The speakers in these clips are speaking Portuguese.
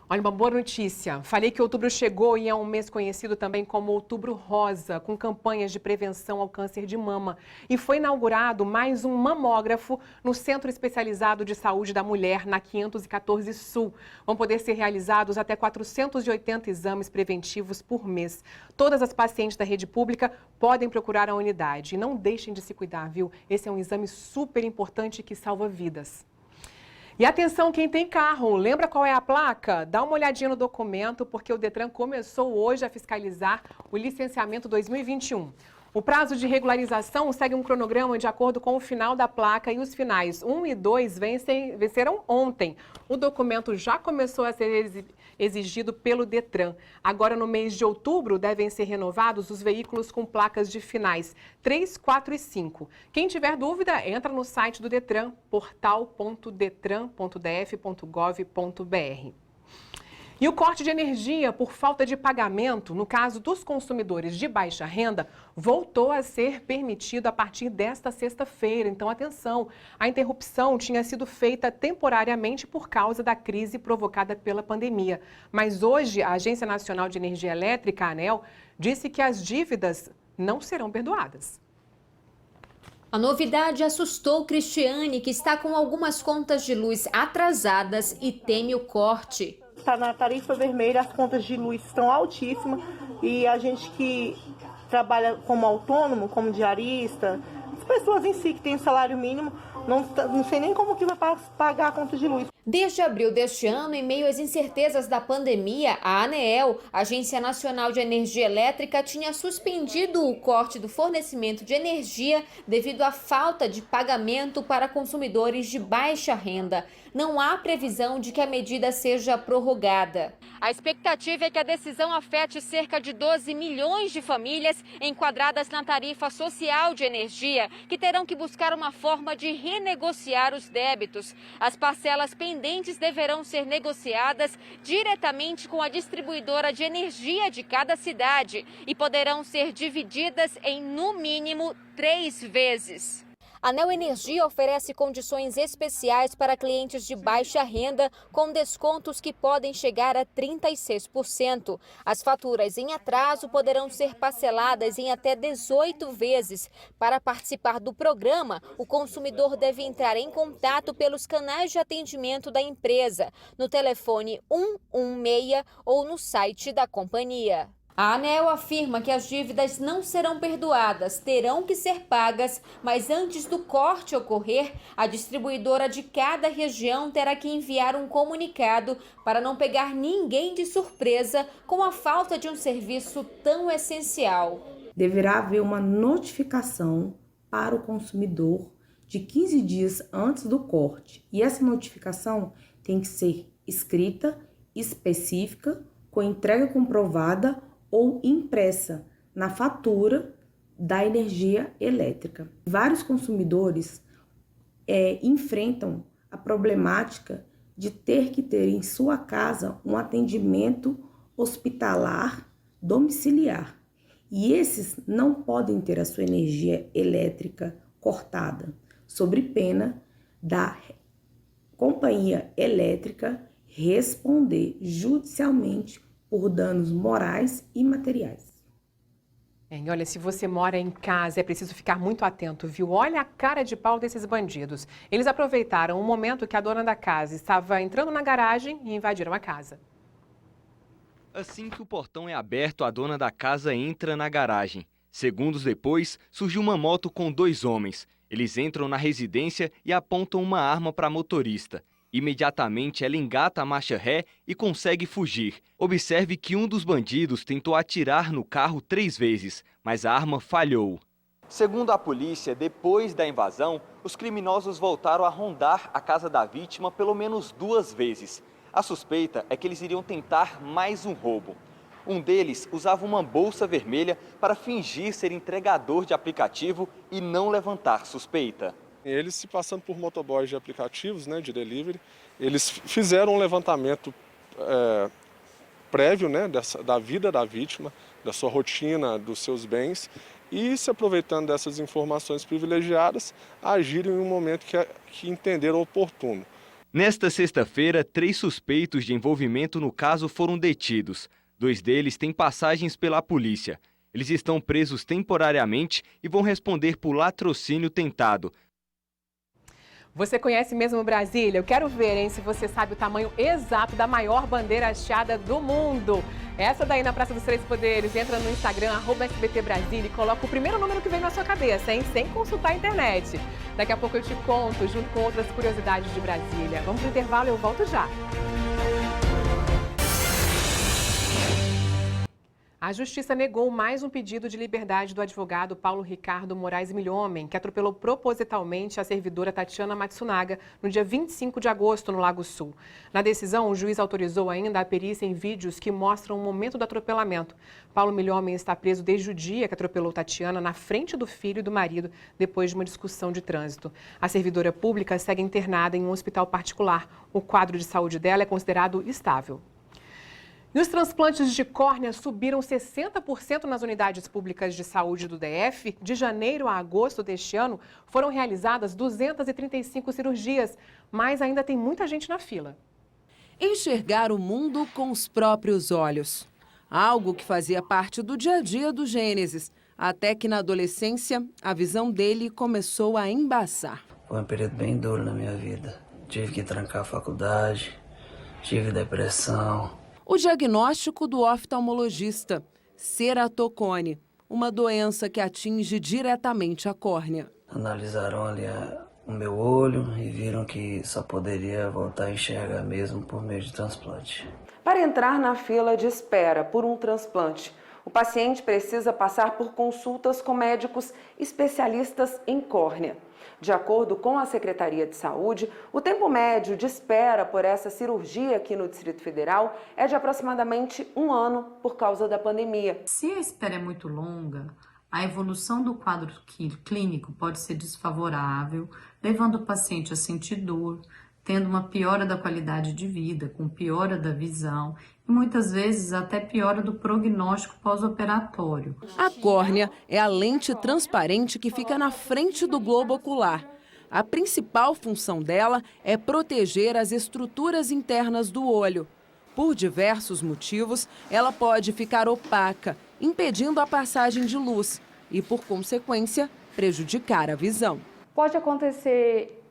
Olha, uma boa notícia. Falei que outubro chegou e é um mês conhecido também como Outubro Rosa, com campanhas de prevenção ao câncer de mama. E foi inaugurado mais um mamógrafo no Centro Especializado de Saúde da Mulher, na 514 Sul. Vão poder ser realizados até 480 exames preventivos por mês. Todas as pacientes da rede pública podem procurar a unidade. E não deixem de se cuidar, viu? Esse é um exame super importante que salva vidas. E atenção, quem tem carro, lembra qual é a placa? Dá uma olhadinha no documento, porque o Detran começou hoje a fiscalizar o licenciamento 2021. O prazo de regularização segue um cronograma de acordo com o final da placa e os finais 1 e 2 venceram ontem. O documento já começou a ser exigido pelo Detran. Agora, no mês de outubro, devem ser renovados os veículos com placas de finais 3, 4 e 5. Quem tiver dúvida, entra no site do Detran, portal.detran.df.gov.br. E o corte de energia por falta de pagamento, no caso dos consumidores de baixa renda, voltou a ser permitido a partir desta sexta-feira. Então, atenção, a interrupção tinha sido feita temporariamente por causa da crise provocada pela pandemia. Mas hoje, a Agência Nacional de Energia Elétrica, a ANEEL, disse que as dívidas não serão perdoadas. A novidade assustou Cristiane, que está com algumas contas de luz atrasadas e teme o corte. Está na tarifa vermelha, as contas de luz estão altíssimas e a gente que trabalha como autônomo, como diarista, as pessoas em si que têm salário mínimo, não sei nem como que vai pagar a conta de luz. Desde abril deste ano, em meio às incertezas da pandemia, a ANEEL, Agência Nacional de Energia Elétrica, tinha suspendido o corte do fornecimento de energia devido à falta de pagamento para consumidores de baixa renda. Não há previsão de que a medida seja prorrogada. A expectativa é que a decisão afete cerca de 12 milhões de famílias enquadradas na tarifa social de energia, que terão que buscar uma forma de renegociar os débitos. As parcelas pendentes deverão ser negociadas diretamente com a distribuidora de energia de cada cidade e poderão ser divididas em, no mínimo, 3 vezes. A Neo Energia oferece condições especiais para clientes de baixa renda, com descontos que podem chegar a 36%. As faturas em atraso poderão ser parceladas em até 18 vezes. Para participar do programa, o consumidor deve entrar em contato pelos canais de atendimento da empresa, no telefone 116 ou no site da companhia. A ANEEL afirma que as dívidas não serão perdoadas, terão que ser pagas, mas antes do corte ocorrer, a distribuidora de cada região terá que enviar um comunicado para não pegar ninguém de surpresa com a falta de um serviço tão essencial. Deverá haver uma notificação para o consumidor de 15 dias antes do corte, e essa notificação tem que ser escrita, específica, com entrega comprovada ou impressa na fatura da energia elétrica. Vários consumidores enfrentam a problemática de ter que ter em sua casa um atendimento hospitalar domiciliar. E esses não podem ter a sua energia elétrica cortada, sob pena da companhia elétrica responder judicialmente por danos morais e materiais. Olha, se você mora em casa, é preciso ficar muito atento, viu? Olha a cara de pau desses bandidos. Eles aproveitaram o momento que a dona da casa estava entrando na garagem e invadiram a casa. Assim que o portão é aberto, a dona da casa entra na garagem. Segundos depois, surgiu uma moto com 2 homens. Eles entram na residência e apontam uma arma para a motorista. Imediatamente, ela engata a marcha ré e consegue fugir. Observe que um dos bandidos tentou atirar no carro 3 vezes, mas a arma falhou. Segundo a polícia, depois da invasão, os criminosos voltaram a rondar a casa da vítima pelo menos 2 vezes. A suspeita é que eles iriam tentar mais um roubo. Um deles usava uma bolsa vermelha para fingir ser entregador de aplicativo e não levantar suspeita. Eles, se passando por motoboys de aplicativos, de delivery, eles fizeram um levantamento prévio, da vida da vítima, da sua rotina, dos seus bens, e, se aproveitando dessas informações privilegiadas, agiram em um momento que entenderam oportuno. Nesta sexta-feira, 3 suspeitos de envolvimento no caso foram detidos. 2 deles têm passagens pela polícia. Eles estão presos temporariamente e vão responder por latrocínio tentado. Você conhece mesmo Brasília? Eu quero ver, hein, se você sabe o tamanho exato da maior bandeira hasteada do mundo. Essa daí na Praça dos Três Poderes. Entra no Instagram, @SBT Brasília, e coloca o primeiro número que vem na sua cabeça, hein, sem consultar a internet. Daqui a pouco eu te conto, junto com outras curiosidades de Brasília. Vamos pro intervalo e eu volto já. A Justiça negou mais um pedido de liberdade do advogado Paulo Ricardo Moraes Milhomem, que atropelou propositalmente a servidora Tatiana Matsunaga no dia 25 de agosto, no Lago Sul. Na decisão, o juiz autorizou ainda a perícia em vídeos que mostram o momento do atropelamento. Paulo Milhomem está preso desde o dia que atropelou Tatiana na frente do filho e do marido, depois de uma discussão de trânsito. A servidora pública segue internada em um hospital particular. O quadro de saúde dela é considerado estável. E os transplantes de córnea subiram 60% nas unidades públicas de saúde do DF. De janeiro a agosto deste ano, foram realizadas 235 cirurgias, mas ainda tem muita gente na fila. Enxergar o mundo com os próprios olhos. Algo que fazia parte do dia a dia do Gênesis, até que na adolescência a visão dele começou a embaçar. Foi um período bem duro na minha vida. Tive que trancar a faculdade, tive depressão. O diagnóstico do oftalmologista, ceratocone, uma doença que atinge diretamente a córnea. Analisaram ali o meu olho e viram que só poderia voltar a enxergar mesmo por meio de transplante. Para entrar na fila de espera por um transplante, o paciente precisa passar por consultas com médicos especialistas em córnea. De acordo com a Secretaria de Saúde, o tempo médio de espera por essa cirurgia aqui no Distrito Federal é de aproximadamente 1 ano por causa da pandemia. Se a espera é muito longa, a evolução do quadro clínico pode ser desfavorável, levando o paciente a sentir dor, tendo uma piora da qualidade de vida, com piora da visão e muitas vezes até piora do prognóstico pós-operatório. A córnea é a lente transparente que fica na frente do globo ocular. A principal função dela é proteger as estruturas internas do olho. Por diversos motivos, ela pode ficar opaca, impedindo a passagem de luz e, por consequência, prejudicar a visão. Pode acontecer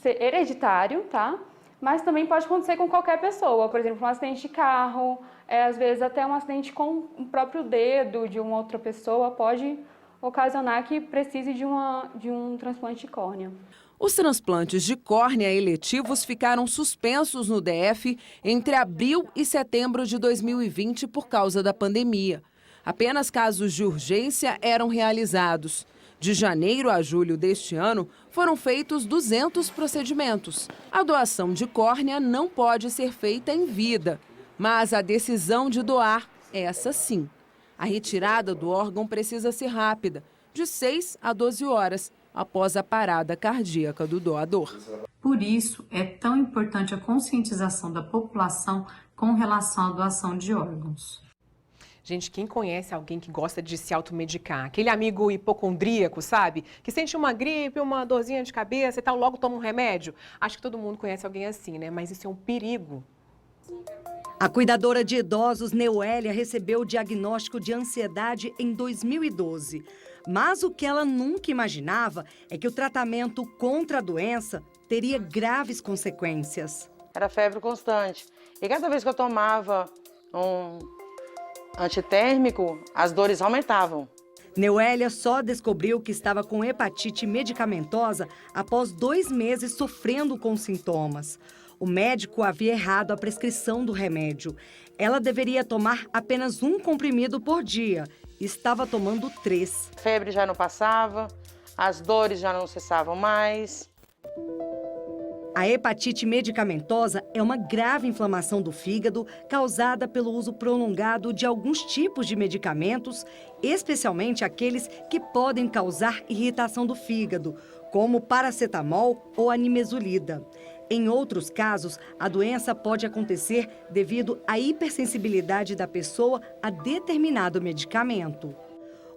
ser hereditário, tá? Mas também pode acontecer com qualquer pessoa, por exemplo, um acidente de carro, às vezes até um acidente com o próprio dedo de uma outra pessoa pode ocasionar que precise de um transplante de córnea. Os transplantes de córnea eletivos ficaram suspensos no DF entre abril e setembro de 2020 por causa da pandemia. Apenas casos de urgência eram realizados. De janeiro a julho deste ano, foram feitos 200 procedimentos. A doação de córnea não pode ser feita em vida, mas a decisão de doar, essa sim. A retirada do órgão precisa ser rápida, de 6 a 12 horas, após a parada cardíaca do doador. Por isso, é tão importante a conscientização da população com relação à doação de órgãos. Gente, quem conhece alguém que gosta de se automedicar? Aquele amigo hipocondríaco, sabe? Que sente uma gripe, uma dorzinha de cabeça e tal, logo toma um remédio. Acho que todo mundo conhece alguém assim, né? Mas isso é um perigo. A cuidadora de idosos, Neuélia, recebeu o diagnóstico de ansiedade em 2012. Mas o que ela nunca imaginava é que o tratamento contra a doença teria graves consequências. Era febre constante. E cada vez que eu tomava um antitérmico, as dores aumentavam. Neuélia só descobriu que estava com hepatite medicamentosa após 2 meses sofrendo com sintomas. O médico havia errado a prescrição do remédio. Ela deveria tomar apenas 1 comprimido por dia. Estava tomando 3. A febre já não passava, as dores já não cessavam mais. A hepatite medicamentosa é uma grave inflamação do fígado causada pelo uso prolongado de alguns tipos de medicamentos, especialmente aqueles que podem causar irritação do fígado, como paracetamol ou a nimesulida. Em outros casos, a doença pode acontecer devido à hipersensibilidade da pessoa a determinado medicamento.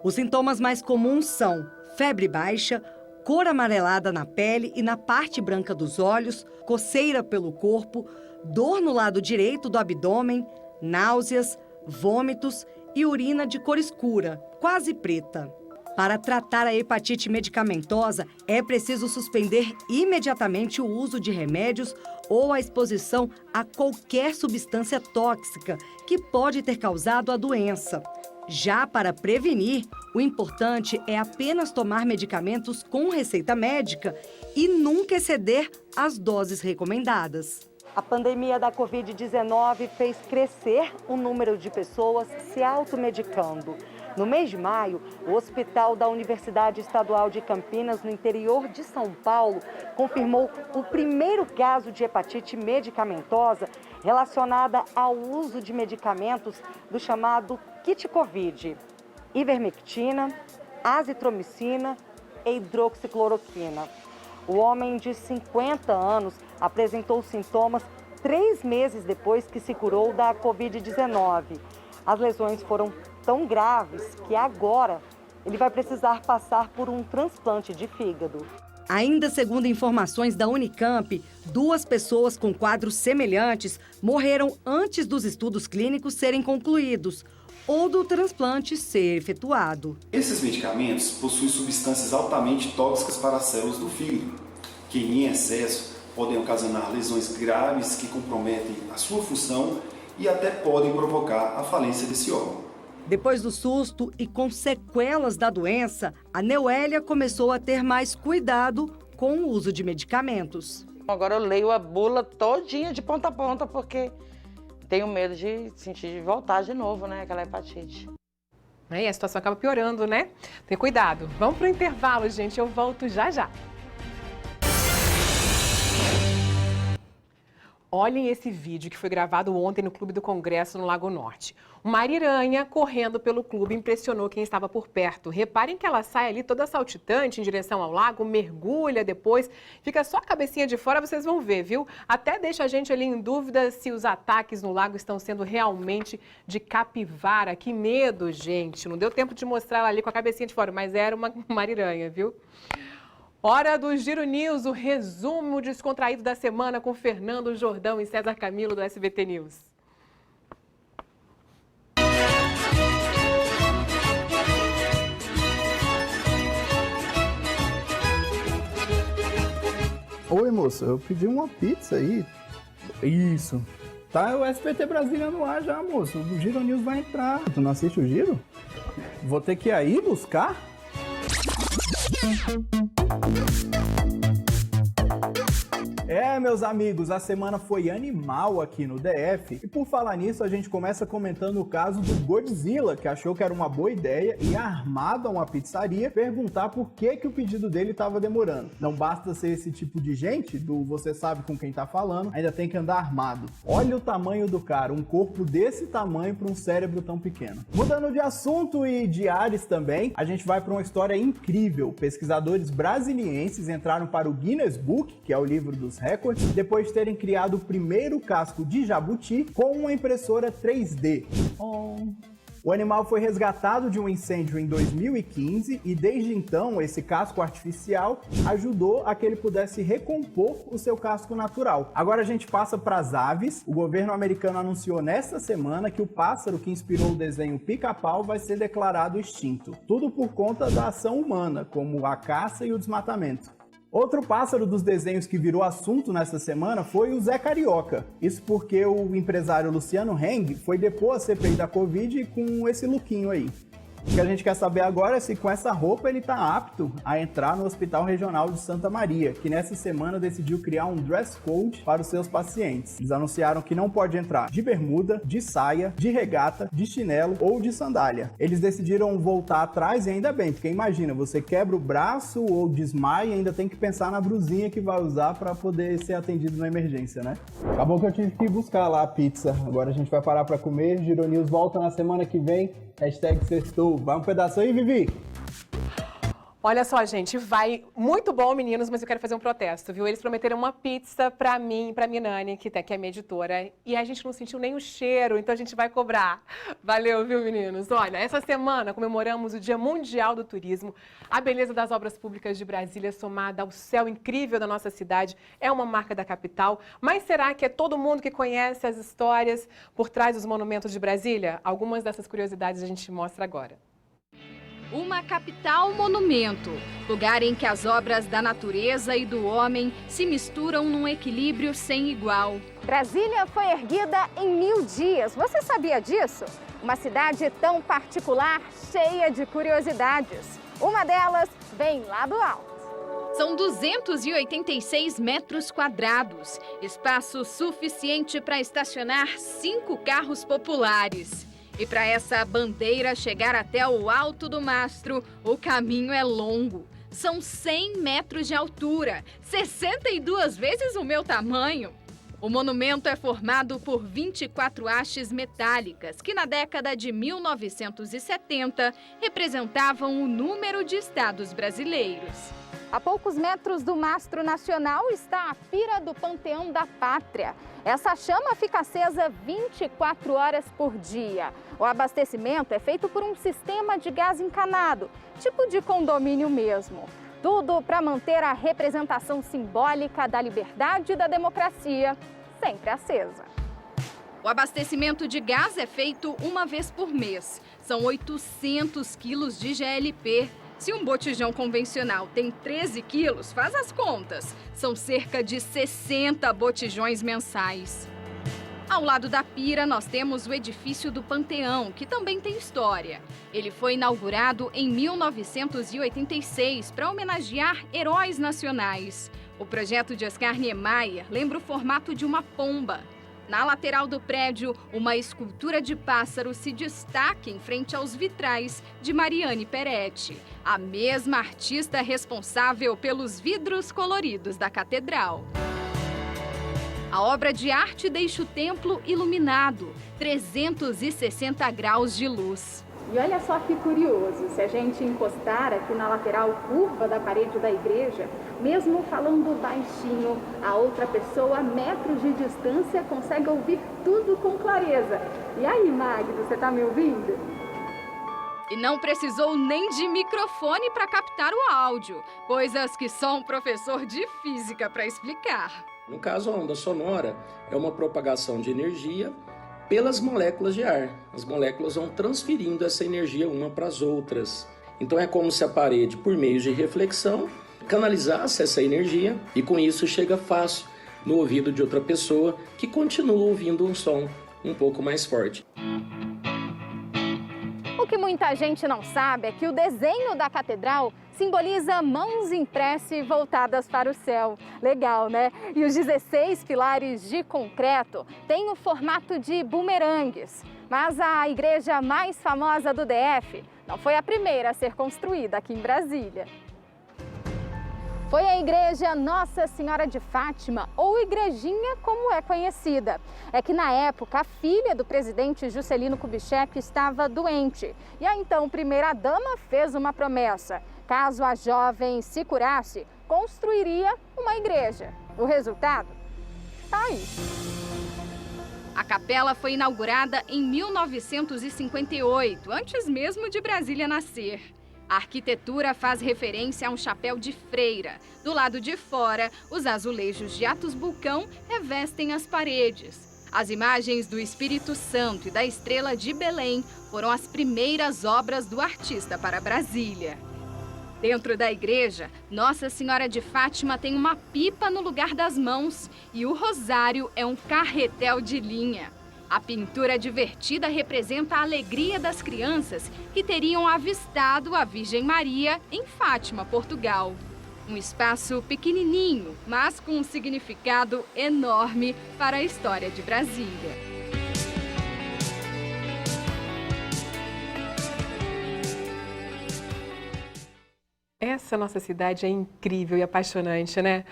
Os sintomas mais comuns são febre baixa, cor amarelada na pele e na parte branca dos olhos, coceira pelo corpo, dor no lado direito do abdômen, náuseas, vômitos e urina de cor escura, quase preta. Para tratar a hepatite medicamentosa, é preciso suspender imediatamente o uso de remédios ou a exposição a qualquer substância tóxica que pode ter causado a doença. Já para prevenir, o importante é apenas tomar medicamentos com receita médica e nunca exceder as doses recomendadas. A pandemia da Covid-19 fez crescer o número de pessoas se automedicando. No mês de maio, o Hospital da Universidade Estadual de Campinas, no interior de São Paulo, confirmou o primeiro caso de hepatite medicamentosa relacionada ao uso de medicamentos do chamado kit Covid, ivermectina, azitromicina e hidroxicloroquina. O homem de 50 anos apresentou sintomas 3 meses depois que se curou da Covid-19. As lesões foram tão graves que agora ele vai precisar passar por um transplante de fígado. Ainda segundo informações da Unicamp, 2 pessoas com quadros semelhantes morreram antes dos estudos clínicos serem concluídos ou do transplante ser efetuado. Esses medicamentos possuem substâncias altamente tóxicas para as células do fígado, que em excesso podem ocasionar lesões graves que comprometem a sua função e até podem provocar a falência desse órgão. Depois do susto e com sequelas da doença, a Neuélia começou a ter mais cuidado com o uso de medicamentos. Agora eu leio a bula todinha de ponta a ponta porque tenho medo de voltar de novo, né, aquela hepatite. E a situação acaba piorando, né? Tem cuidado. Vamos pro intervalo, gente. Eu volto já já. Olhem esse vídeo que foi gravado ontem no Clube do Congresso, no Lago Norte. Uma ariranha correndo pelo clube impressionou quem estava por perto. Reparem que ela sai ali toda saltitante em direção ao lago, mergulha depois, fica só a cabecinha de fora, vocês vão ver, viu? Até deixa a gente ali em dúvida se os ataques no lago estão sendo realmente de capivara. Que medo, gente! Não deu tempo de mostrar ela ali com a cabecinha de fora, mas era uma ariranha, viu? Hora do Giro News, o resumo descontraído da semana com Fernando Jordão e César Camilo do SBT News. Oi, moço, eu pedi uma pizza aí. Isso. Tá o SBT Brasília no ar já, moço. O Giro News vai entrar. Tu não assiste o Giro? Vou ter que ir aí buscar? Meus amigos, a semana foi animal aqui no DF. E por falar nisso, a gente começa comentando o caso do Godzilla, que achou que era uma boa ideia ir armado a uma pizzaria perguntar por que o pedido dele estava demorando. Não basta ser esse tipo de gente, do você sabe com quem tá falando, ainda tem que andar armado. Olha o tamanho do cara, um corpo desse tamanho para um cérebro tão pequeno. Mudando de assunto e de ares também, a gente vai para uma história incrível. Pesquisadores brasilienses entraram para o Guinness Book, que é o livro dos recordes, depois de terem criado o primeiro casco de jabuti com uma impressora 3D. O animal foi resgatado de um incêndio em 2015 e desde então esse casco artificial ajudou a que ele pudesse recompor o seu casco natural. Agora a gente passa para as aves. O governo americano anunciou nesta semana que o pássaro que inspirou o desenho Pica-Pau vai ser declarado extinto. Tudo por conta da ação humana, como a caça e o desmatamento. Outro pássaro dos desenhos que virou assunto nessa semana foi o Zé Carioca. Isso porque o empresário Luciano Heng foi depor a CPI da Covid com esse lookinho aí. O que a gente quer saber agora é se com essa roupa ele está apto a entrar no Hospital Regional de Santa Maria, que nessa semana decidiu criar um dress code para os seus pacientes. Eles anunciaram que não pode entrar de bermuda, de saia, de regata, de chinelo ou de sandália. Eles decidiram voltar atrás e ainda bem, porque imagina, você quebra o braço ou desmaia e ainda tem que pensar na brusinha que vai usar para poder ser atendido na emergência, né? Acabou que eu tive que ir buscar lá a pizza. Agora a gente vai parar para comer. Giro News volta na semana que vem. #sextou. Vai um pedaço aí, Vivi? Olha só, gente, vai muito bom, meninos, mas eu quero fazer um protesto, viu? Eles prometeram uma pizza pra mim e pra minha Nani, que é minha editora, e a gente não sentiu nem o cheiro, então a gente vai cobrar. Valeu, viu, meninos? Olha, essa semana comemoramos o Dia Mundial do Turismo. A beleza das obras públicas de Brasília, somada ao céu incrível da nossa cidade, é uma marca da capital. Mas será que é todo mundo que conhece as histórias por trás dos monumentos de Brasília? Algumas dessas curiosidades a gente mostra agora. Uma capital monumento, lugar em que as obras da natureza e do homem se misturam num equilíbrio sem igual. Brasília foi erguida em 1000 dias. Você sabia disso? Uma cidade tão particular, cheia de curiosidades. Uma delas vem lá do alto. São 286 metros quadrados, espaço suficiente para estacionar 5 carros populares. E para essa bandeira chegar até o alto do mastro, o caminho é longo. São 100 metros de altura, 62 vezes o meu tamanho. O monumento é formado por 24 hastes metálicas, que na década de 1970 representavam o número de estados brasileiros. A poucos metros do Mastro Nacional está a Pira do Panteão da Pátria. Essa chama fica acesa 24 horas por dia. O abastecimento é feito por um sistema de gás encanado, tipo de condomínio mesmo. Tudo para manter a representação simbólica da liberdade e da democracia sempre acesa. O abastecimento de gás é feito uma vez por mês. São 800 quilos de GLP. Se um botijão convencional tem 13 quilos, faz as contas. São cerca de 60 botijões mensais. Ao lado da pira, nós temos o edifício do Panteão, que também tem história. Ele foi inaugurado em 1986 para homenagear heróis nacionais. O projeto de Oscar Niemeyer lembra o formato de uma pomba. Na lateral do prédio, uma escultura de pássaro se destaca em frente aos vitrais de Mariane Peretti, a mesma artista responsável pelos vidros coloridos da catedral. A obra de arte deixa o templo iluminado, 360 graus de luz. E olha só que curioso, se a gente encostar aqui na lateral curva da parede da igreja, mesmo falando baixinho, a outra pessoa a metros de distância consegue ouvir tudo com clareza. E aí, Magno, você tá me ouvindo? E não precisou nem de microfone para captar o áudio, coisas que só um professor de física para explicar. No caso, a onda sonora é uma propagação de energia pelas moléculas de ar. As moléculas vão transferindo essa energia uma para as outras. Então é como se a parede, por meio de reflexão, canalizasse essa energia e com isso chega fácil no ouvido de outra pessoa que continua ouvindo um som um pouco mais forte. O que muita gente não sabe é que o desenho da catedral simboliza mãos em prece voltadas para o céu. Legal, né? E os 16 pilares de concreto têm o formato de bumerangues. Mas a igreja mais famosa do DF não foi a primeira a ser construída aqui em Brasília. Foi a igreja Nossa Senhora de Fátima, ou Igrejinha como é conhecida. É que na época a filha do presidente Juscelino Kubitschek estava doente. E a então primeira-dama fez uma promessa. Caso a jovem se curasse, construiria uma igreja. O resultado? Tá aí. A capela foi inaugurada em 1958, antes mesmo de Brasília nascer. A arquitetura faz referência a um chapéu de freira. Do lado de fora, os azulejos de Atos Bulcão revestem as paredes. As imagens do Espírito Santo e da Estrela de Belém foram as primeiras obras do artista para Brasília. Dentro da igreja, Nossa Senhora de Fátima tem uma pipa no lugar das mãos e o rosário é um carretel de linha. A pintura divertida representa a alegria das crianças que teriam avistado a Virgem Maria em Fátima, Portugal. Um espaço pequenininho, mas com um significado enorme para a história de Brasília. Essa nossa cidade é incrível e apaixonante, né?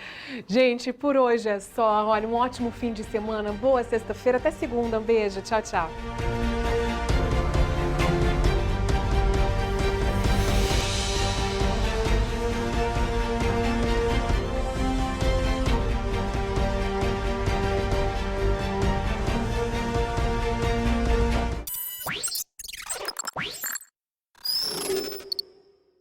Gente, por hoje é só. Olha, um ótimo fim de semana, boa sexta-feira, até segunda. Um beijo, tchau, tchau.